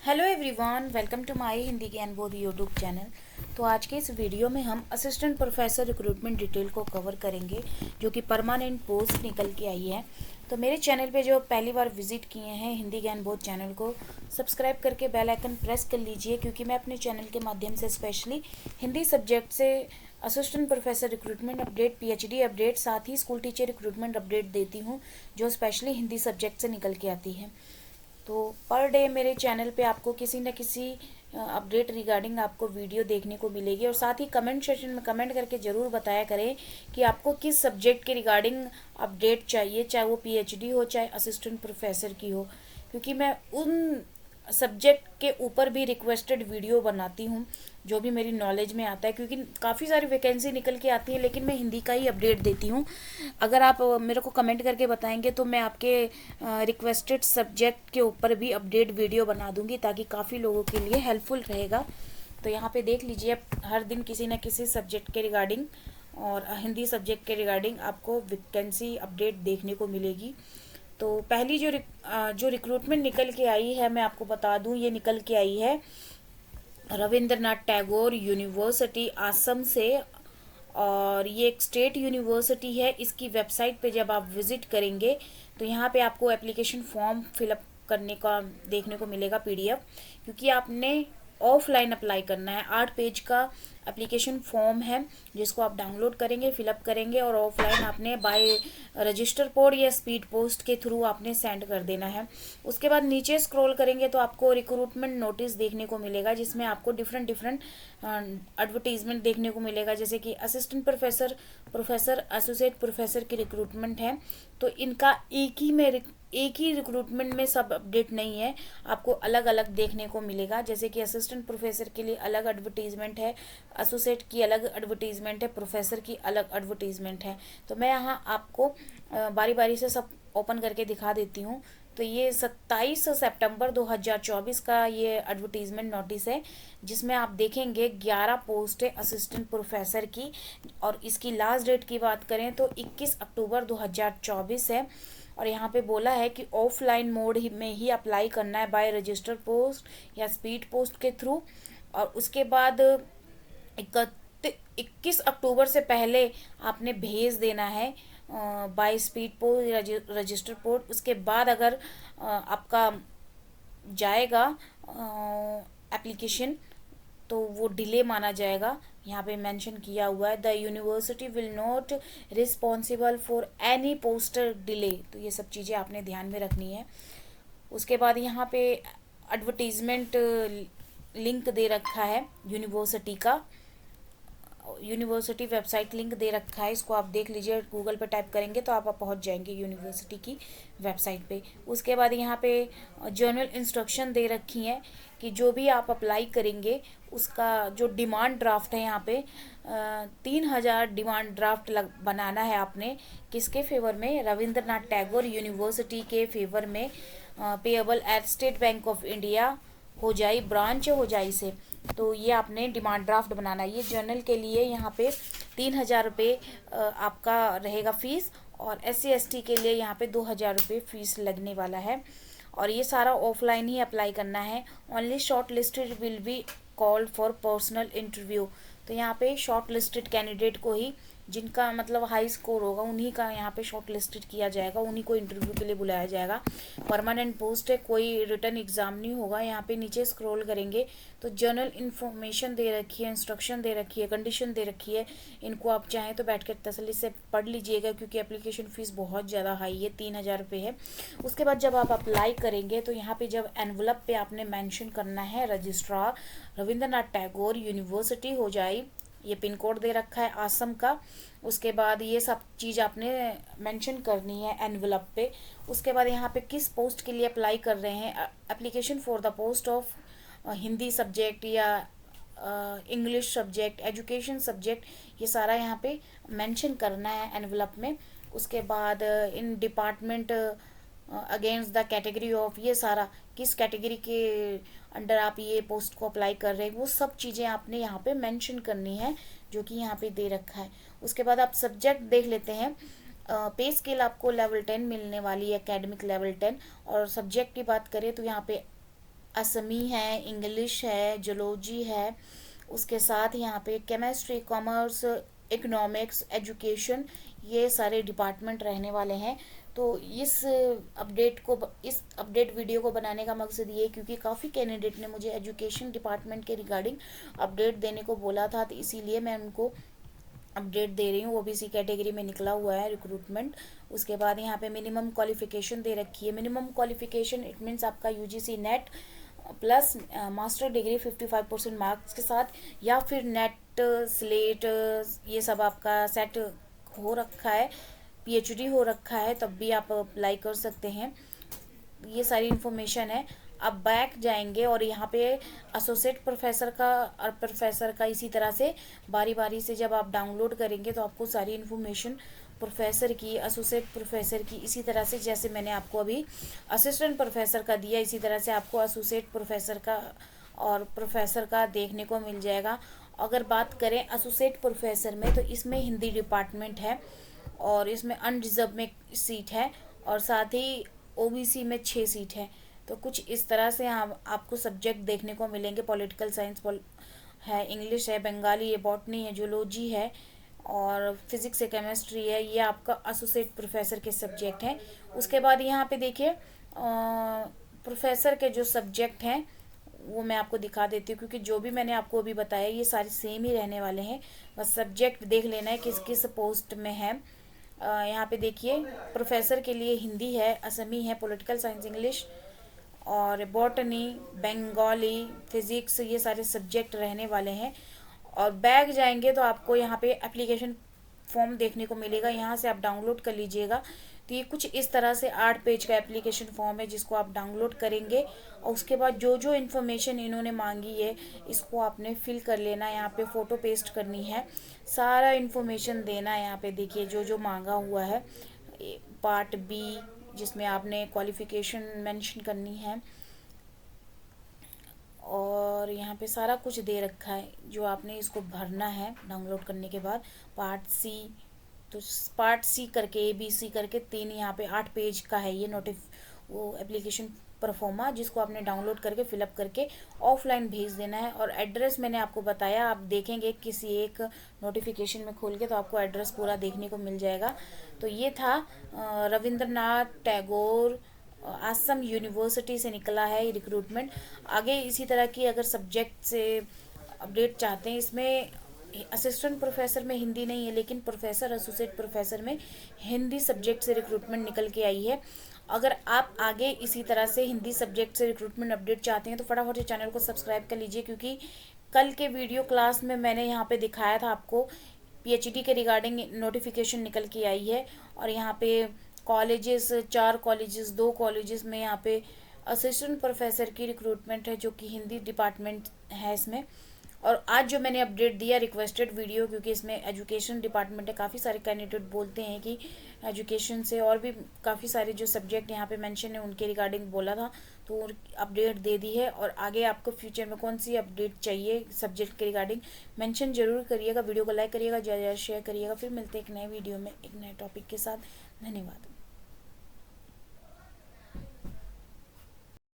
Hello everyone, welcome to my Hindi Gyan Bodh YouTube channel. तो आज के इस वीडियो में हम असिस्टेंट प्रोफेसर रिक्रूटमेंट डिटेल को कवर करेंगे, जो कि परमानेंट पोस्ट निकल के आई है। तो मेरे चैनल पे जो पहली बार विजिट किए हैं, हिंदी ज्ञान बोध चैनल को सब्सक्राइब करके बेल आइकन प्रेस कर लीजिए, क्योंकि मैं अपने चैनल के माध्यम से स्पेशली हिंदी सब्जेक्ट से assistant professor recruitment update, PhD update, साथ ही स्कूल टीचर रिक्रूटमेंट अपडेट देती हूँ, जो स्पेशली हिंदी सब्जेक्ट से निकल के आती है। तो पर डे मेरे चैनल पे आपको किसी न किसी अपडेट रिगार्डिंग आपको वीडियो देखने को मिलेगी। और साथ ही कमेंट सेक्शन में कमेंट करके ज़रूर बताया करें कि आपको किस सब्जेक्ट के रिगार्डिंग अपडेट चाहिए, चाहे वो पीएचडी हो चाहे असिस्टेंट प्रोफेसर की हो, क्योंकि मैं उन सब्जेक्ट के ऊपर भी रिक्वेस्टेड वीडियो बनाती हूँ जो भी मेरी नॉलेज में आता है, क्योंकि काफ़ी सारी वैकेंसी निकल के आती है, लेकिन मैं हिंदी का ही अपडेट देती हूँ। अगर आप मेरे को कमेंट करके बताएंगे तो मैं आपके रिक्वेस्टेड सब्जेक्ट के ऊपर भी अपडेट वीडियो बना दूंगी, ताकि काफ़ी लोगों के लिए हेल्पफुल रहेगा। तो यहाँ पे देख लीजिए, हर दिन किसी न किसी सब्जेक्ट के रिगार्डिंग और हिंदी सब्जेक्ट के रिगार्डिंग आपको वैकेंसी अपडेट देखने को मिलेगी। तो पहली जो रिक्रूटमेंट निकल के आई है, मैं आपको बता दूं, ये निकल के आई है रविंद्रनाथ टैगोर यूनिवर्सिटी असम से। और ये एक स्टेट यूनिवर्सिटी है। इसकी वेबसाइट पे जब आप विजिट करेंगे तो यहाँ पे आपको एप्लीकेशन फॉर्म फिलअप करने का देखने को मिलेगा, पीडीएफ, क्योंकि आपने ऑफलाइन अप्लाई करना है। 8 पेज का एप्लीकेशन फॉर्म है, जिसको आप डाउनलोड करेंगे, फिलअप करेंगे और ऑफलाइन आपने बाय रजिस्टर पोर्ट या स्पीड पोस्ट के थ्रू आपने सेंड कर देना है। उसके बाद नीचे स्क्रॉल करेंगे तो आपको रिक्रूटमेंट नोटिस देखने को मिलेगा, जिसमें आपको डिफरेंट एडवर्टीजमेंट देखने को मिलेगा, जैसे कि assistant professor, professor, associate professor की रिक्रूटमेंट है। तो इनका एक ही रिक्रूटमेंट में सब अपडेट नहीं है, आपको अलग अलग देखने को मिलेगा। जैसे कि असिस्टेंट प्रोफेसर के लिए अलग एडवर्टीजमेंट है, एसोसिएट की अलग एडवर्टीजमेंट है, प्रोफेसर की अलग एडवर्टीजमेंट है। तो मैं यहाँ आपको बारी बारी से सब ओपन करके दिखा देती हूँ। तो ये 27 सितंबर 2024 का ये एडवर्टीजमेंट नोटिस है, जिसमें आप देखेंगे 11 पोस्ट है असिस्टेंट प्रोफेसर की। और इसकी लास्ट डेट की बात करें तो 21 अक्टूबर 2024 है। और यहाँ पे बोला है कि ऑफलाइन मोड में ही अप्लाई करना है, बाय रजिस्टर पोस्ट या स्पीड पोस्ट के थ्रू। और उसके बाद 21 अक्टूबर से पहले आपने भेज देना है by speed post register port. उसके बाद अगर आपका जाएगा एप्लीकेशन तो वो डिले माना जाएगा। यहाँ पे मेंशन किया हुआ है, the university will not responsible for any poster delay. तो ये सब चीज़ें आपने ध्यान में रखनी है। उसके बाद यहाँ पे एडवर्टीजमेंट लिंक दे रखा है यूनिवर्सिटी का, यूनिवर्सिटी वेबसाइट लिंक दे रखा है, इसको आप देख लीजिए। गूगल पे टाइप करेंगे तो आप पहुंच जाएंगे यूनिवर्सिटी की वेबसाइट पे। उसके बाद यहाँ पे जर्नल इंस्ट्रक्शन दे रखी हैं कि जो भी आप अप्लाई करेंगे उसका जो डिमांड ड्राफ्ट है, यहाँ पे 3000 डिमांड ड्राफ्ट बनाना है आपने। किसके फेवर में? रविंद्रनाथ टैगोर यूनिवर्सिटी के फेवर में, payable at State Bank of India Hojai branch Hojai से। तो ये आपने डिमांड ड्राफ्ट बनाना है। ये जर्नल के लिए यहाँ पे 3000 रुपये आपका रहेगा फीस, और SC ST के लिए यहाँ पे 2000 रुपये फीस लगने वाला है। और ये सारा ऑफलाइन ही अप्लाई करना है। Only short listed will be called for personal interview. तो यहाँ पे शॉर्ट लिस्टेड कैंडिडेट को ही, जिनका मतलब हाई स्कोर होगा, उन्हीं का यहाँ पे शॉर्ट लिस्टेड किया जाएगा, उन्हीं को इंटरव्यू के लिए बुलाया जाएगा। परमानेंट पोस्ट है, कोई रिटर्न एग्जाम नहीं होगा। यहाँ पे नीचे स्क्रॉल करेंगे तो जनरल इन्फॉर्मेशन दे रखी है, इंस्ट्रक्शन दे रखी है, कंडीशन दे रखी है। इनको आप चाहें तो बैठ कर तसल्ली से पढ़ लीजिएगा, क्योंकि एप्लीकेशन फ़ीस बहुत ज़्यादा हाई है, 3000 रुपये है। उसके बाद जब आप अप्लाई करेंगे तो यहाँ पे जब एनवलप पे आपने मेंशन करना है रजिस्ट्रार रविंद्रनाथ टैगोर यूनिवर्सिटी हो जाए, ये पिन कोड दे रखा है आसम का। उसके बाद ये सब चीज़ आपने मेंशन करनी है एनवलप पे। उसके बाद यहाँ पे किस पोस्ट के लिए अप्लाई कर रहे हैं, application for the post of Hindi subject या इंग्लिश सब्जेक्ट, एजुकेशन सब्जेक्ट, ये सारा यहाँ पे मेंशन करना है एनवलप में। उसके बाद in department against the category of, ये सारा किस कैटेगरी के अंडर आप ये पोस्ट को अप्लाई कर रहे हैं, वो सब चीज़ें आपने यहाँ पे मेंशन करनी है, जो कि यहाँ पे दे रखा है। उसके बाद आप सब्जेक्ट देख लेते हैं। पे स्केल आपको लेवल 10 मिलने वाली है, एकेडमिक लेवल 10। और सब्जेक्ट की बात करें तो यहाँ पे असमी है, इंग्लिश है, जूलॉजी है, उसके साथ यहाँ पे केमिस्ट्री, कॉमर्स, इकोनॉमिक्स, एजुकेशन, ये सारे डिपार्टमेंट रहने वाले हैं। तो इस अपडेट वीडियो को बनाने का मकसद ये, क्योंकि काफ़ी कैंडिडेट ने मुझे एजुकेशन डिपार्टमेंट के रिगार्डिंग अपडेट देने को बोला था, तो इसीलिए मैं उनको अपडेट दे रही हूँ। ओबीसी कैटेगरी में निकला हुआ है रिक्रूटमेंट। उसके बाद यहाँ पे मिनिमम क्वालिफिकेशन दे रखी है। मिनिमम क्वालिफिकेशन इट मीन्स आपका UGC net plus master degree 55% marks के साथ, या फिर नेट स्लेट ये सब आपका सेट हो रखा है, पीएचडी हो रखा है, तब भी आप अप्लाई कर सकते हैं। ये सारी इन्फॉर्मेशन है। अब बैक जाएंगे और यहाँ पे एसोसिएट प्रोफेसर का और प्रोफेसर का इसी तरह से बारी बारी से जब आप डाउनलोड करेंगे तो आपको सारी इन्फॉर्मेशन प्रोफेसर की, एसोसिएट प्रोफेसर की, इसी तरह से जैसे मैंने आपको अभी असिस्टेंट प्रोफेसर का दिया, इसी तरह से आपको एसोसिएट प्रोफेसर का और प्रोफेसर का देखने को मिल जाएगा। अगर बात करें एसोसिएट प्रोफेसर में, तो इसमें हिंदी डिपार्टमेंट है और इसमें अनरिजर्व में सीट है, और साथ ही ओबीसी में 6 सीट है। तो कुछ इस तरह से आपको सब्जेक्ट देखने को मिलेंगे। पॉलिटिकल साइंस है, इंग्लिश है, बंगाली है, बॉटनी है, जूलॉजी है, और फिजिक्स है, केमिस्ट्री है। ये आपका एसोसिएट प्रोफेसर के सब्जेक्ट हैं। उसके बाद यहाँ पे देखिए प्रोफेसर के जो सब्जेक्ट हैं वो मैं आपको दिखा देती हूँ, क्योंकि जो भी मैंने आपको अभी बताया ये सारे सेम ही रहने वाले हैं। बस सब्जेक्ट देख लेना है किस किस पोस्ट में है। यहाँ पे देखिए प्रोफेसर के लिए हिंदी है, असमी है, पॉलिटिकल साइंस, इंग्लिश और बॉटनी, बंगाली, फिजिक्स, ये सारे सब्जेक्ट रहने वाले हैं। और बैक जाएंगे तो आपको यहाँ पे एप्लीकेशन फॉर्म देखने को मिलेगा, यहाँ से आप डाउनलोड कर लीजिएगा। तो ये कुछ इस तरह से 8 पेज का एप्लीकेशन फॉर्म है जिसको आप डाउनलोड करेंगे, और उसके बाद जो जो इन्फॉर्मेशन इन्होंने मांगी है इसको आपने फिल कर लेना है। यहाँ पे फ़ोटो पेस्ट करनी है, सारा इन्फॉर्मेशन देना है। यहाँ पे देखिए जो जो मांगा हुआ है, पार्ट बी जिसमें आपने क्वालिफ़िकेशन मेंशन करनी है, और यहाँ पे सारा कुछ दे रखा है जो आपने इसको भरना है डाउनलोड करने के बाद। पार्ट सी, तो पार्ट सी करके ABC करके 3 यहाँ पे 8 पेज का है ये वो एप्लीकेशन परफॉर्मा, जिसको आपने डाउनलोड करके फिलअप करके ऑफलाइन भेज देना है। और एड्रेस मैंने आपको बताया, आप देखेंगे किसी एक नोटिफिकेशन में खोल के तो आपको एड्रेस पूरा देखने को मिल जाएगा। तो ये था रविंद्रनाथ टैगोर आसम यूनिवर्सिटी से निकला है ये रिक्रूटमेंट। आगे इसी तरह की अगर सब्जेक्ट से अपडेट चाहते हैं, इसमें असिस्टेंट प्रोफेसर में हिंदी नहीं है, लेकिन प्रोफेसर, एसोसिएट प्रोफेसर में हिंदी सब्जेक्ट से रिक्रूटमेंट निकल के आई है। अगर आप आगे इसी तरह से हिंदी सब्जेक्ट से रिक्रूटमेंट अपडेट चाहते हैं तो फटाफट से चैनल को सब्सक्राइब कर लीजिए, क्योंकि कल के वीडियो क्लास में मैंने यहाँ पे दिखाया था आपको पीएचडी के रिगार्डिंग नोटिफिकेशन निकल के आई है। और यहाँ पे कॉलेजेस, 4 कॉलेजेस, 2 कॉलेजेस में यहाँ पे असिस्टेंट प्रोफेसर की रिक्रूटमेंट है, जो कि हिंदी डिपार्टमेंट है इसमें। और आज जो मैंने अपडेट दिया रिक्वेस्टेड वीडियो, क्योंकि इसमें एजुकेशन डिपार्टमेंट है, काफ़ी सारे कैंडिडेट बोलते हैं कि एजुकेशन से और भी काफ़ी सारे जो सब्जेक्ट यहाँ पे मेंशन है उनके रिगार्डिंग बोला था, तो अपडेट दे दी है। और आगे आपको फ्यूचर में कौन सी अपडेट चाहिए सब्जेक्ट के रिगार्डिंग मेंशन जरूर करिएगा। वीडियो को लाइक करिएगा, ज़्यादा शेयर करिएगा। फिर मिलते हैं एक नए वीडियो में एक नए टॉपिक के साथ। धन्यवाद।